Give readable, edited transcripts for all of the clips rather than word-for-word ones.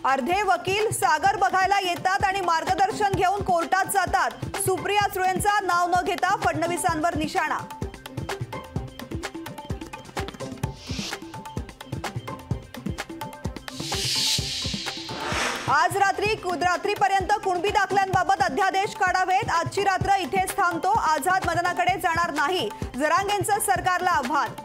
अर्धे वकील सागर बघायला येतात आणि मार्गदर्शन घेऊन कोर्टात जातात। सुप्रिया सुळेंचा नाव न घेता फडणवीसांवर निशाणा। आज रात्रीपर्यंत कुणबी दाखल्यांबाबत अध्यादेश काढावेत। आजची रात्र इथेच थांबतो, आझाद मैदानाकडे जाणार नाही, जरांगेंचं सरकारला आव्हान।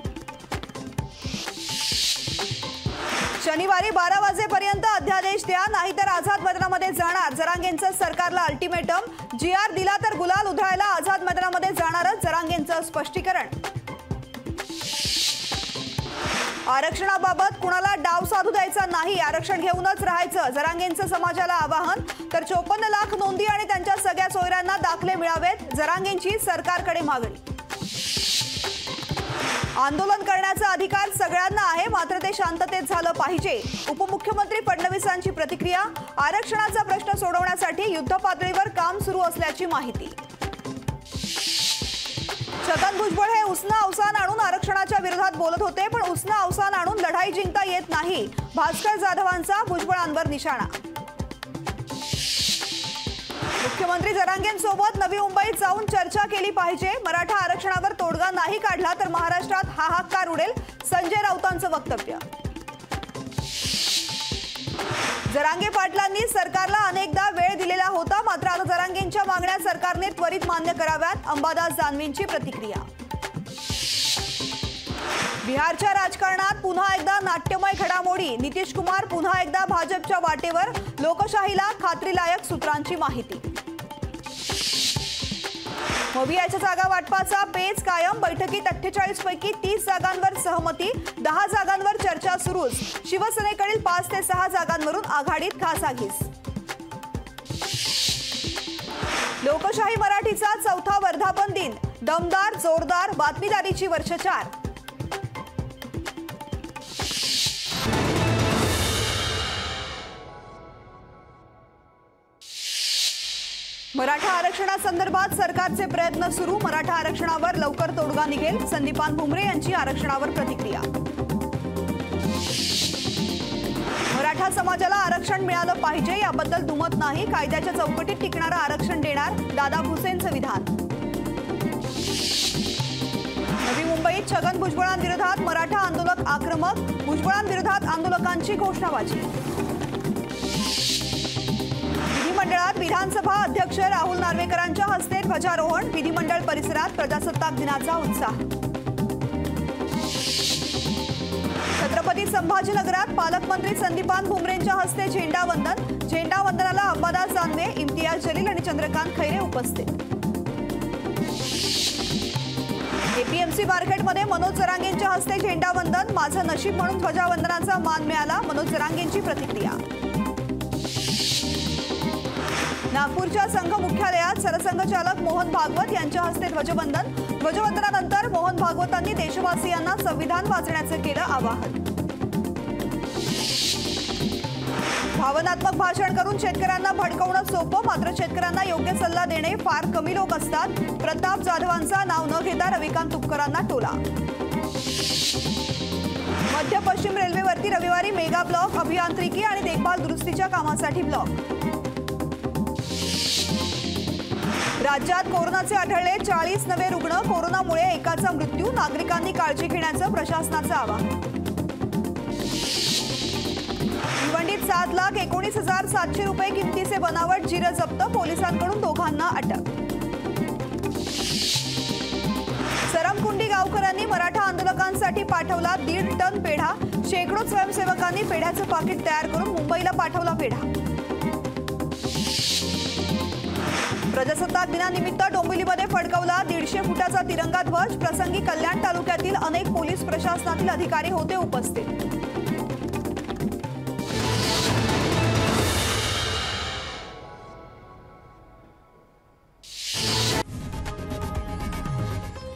शनिवारी 12 वाजेपर्यंत अध्यादेश द्या, नाहीतर आझाद मैदानामध्ये जाणार, जरांगेंचं सरकारला अल्टिमेटम। जीआर दिला तर गुलाल उधळायला आझाद मैदानामध्ये जाणारच, जरांगेंचं स्पष्टीकरण। आरक्षणाबाबत कुणाला डाव साधू द्यायचा नाही, आरक्षण घेऊनच राहायचं, जरांगेंचं समाजाला आवाहन। तर 54 लाख नोंदी आणि त्यांच्या सगळ्या सोयऱ्यांना दाखले मिळावेत, जरांगेंची सरकारकडे मागणी। आंदोलन करण्याचा अधिकार सगळ्यांना आहे, मात्र ते शांततेत झालं पाहिजे, उपमुख्यमंत्री फडणवीसांची प्रतिक्रिया। आरक्षणाचा प्रश्न सोडवण्यासाठी युद्धपातळीवर काम सुरू असल्याची माहिती। छगन भुजबळ हे उसनं अवसान आणून आरक्षणाच्या विरोधात बोलत होते, पण उसनं अवसान आणून लढाई जिंकता येत नाही, भास्कर जाधवांचा भुजबळांवर निशाणा। मुख्यमंत्री जरांगेंसोबत नवी मुंबईत जाऊन चर्चा केली पाहिजे, मराठा आरक्षणावर तोडगा नाही काढला तर महाराष्ट्रात हाहाकार उडेल, संजय राऊतांचं वक्तव्य। जरांगे पाटलांनी सरकारला अनेकदा वेळ दिलेला होता, मात्र आता जरांगेंच्या मागण्या सरकारने त्वरित मान्य कराव्यात, अंबादास दानवेंची प्रतिक्रिया। बिहारच्या राजकारणात पुन्हा एकदा नाट्यमय घडामोडी, नितीश कुमार पुन्हा एकदा भाजपच्या वाटेवर, लोकशाहीला खात्रीलायक सूत्रांची माहिती। मवियाच्या जागा वाटपाचा पेच कायम, बैठकीत 48 पैकी 30 जागांवर सहमती, 10 जागांवर चर्चा सुरूच, शिवसेनेकडील 5 ते 6 जागांवरून आघाडीत घासाघीस। लोकशाही मराठीचा 4था वर्धापन दिन, दमदार जोरदार बातमीदारीची वर्षचार। मराठा आरक्षणासंदर्भात सरकारचे प्रयत्न सुरू, मराठा आरक्षणावर लवकर तोडगा निघेल, संदीपान भुमरे यांची आरक्षणावर प्रतिक्रिया। मराठा समाजाला आरक्षण मिळालं पाहिजे याबद्दल दुमत नाही, कायद्याच्या चौकटीत टिकणारं आरक्षण देणार, दादा भुसेंचं विधान। नवी मुंबईत छगन भुजबळांविरोधात मराठा आंदोलक आक्रमक, भुजबळांविरोधात आंदोलकांची घोषणाबाजी। विधिमंडळात विधानसभा अध्यक्ष राहुल नार्वेकरांच्या हस्ते ध्वजारोहण, विधिमंडळ परिसरात प्रजासत्ताक दिनाचा उत्साह। छत्रपती संभाजीनगरात पालकमंत्री संदीपान भुमरेंच्या हस्ते झेंडावंदन, झेंडावंदनाला अंबादास दानवे, इम्तियाज जलील आणि चंद्रकांत खैरे उपस्थित। एपीएमसी मार्केटमध्ये मनोज जरांगेंच्या हस्ते झेंडावंदन, माझं नशीब म्हणून ध्वजावंदनाचा मान मिळाला, मनोज जरांगेंची प्रतिक्रिया। नागपूरच्या संघ मुख्यालयात सरसंघचालक मोहन भागवत यांच्या हस्ते ध्वजवंदन, ध्वजवंदनानंतर मोहन भागवतांनी देशवासियांना संविधान वाचण्याचं केलं आवाहन। भावनात्मक भाषण करून शेतकऱ्यांना भडकवणं सोपं, मात्र शेतकऱ्यांना योग्य सल्ला देणे फार कमी लोक असतात, प्रताप जाधवांचा नाव न घेता रविकांत तुपकरांना टोला। मध्य पश्चिम रेल्वेवरती रविवारी मेगा ब्लॉक, अभियांत्रिकी आणि देखभाल दुरुस्तीच्या कामासाठी ब्लॉक। राज्यात कोरोनाचे आढळले 40 नवे रुग्ण, कोरोनामुळे एकाचा मृत्यू, नागरिकांनी काळजी घेण्याचं प्रशासनाचं आवाहन। भिवंडीत 7,19,700 रुपये किमतीचे बनावट जिरं जप्त, पोलिसांकडून दोघांना अटक। सरमकुंडी गावकऱ्यांनी मराठा आंदोलकांसाठी पाठवला 1.5 टन पेढा, शेकडो स्वयंसेवकांनी पेढ्याचं पाकिट तयार करून मुंबईला पाठवला पेढा। प्रजासत्ताक दिनानिमित्त डोंबिवलीमध्ये फडकवला 150 फुटाचा तिरंगा ध्वज, प्रसंगी कल्याण तालुक्यातील अनेक पोलीस प्रशासनातील अधिकारी होते उपस्थित।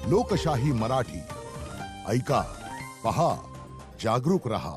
लोकशाही मराठी ऐका, पहा, जागरूक रहा।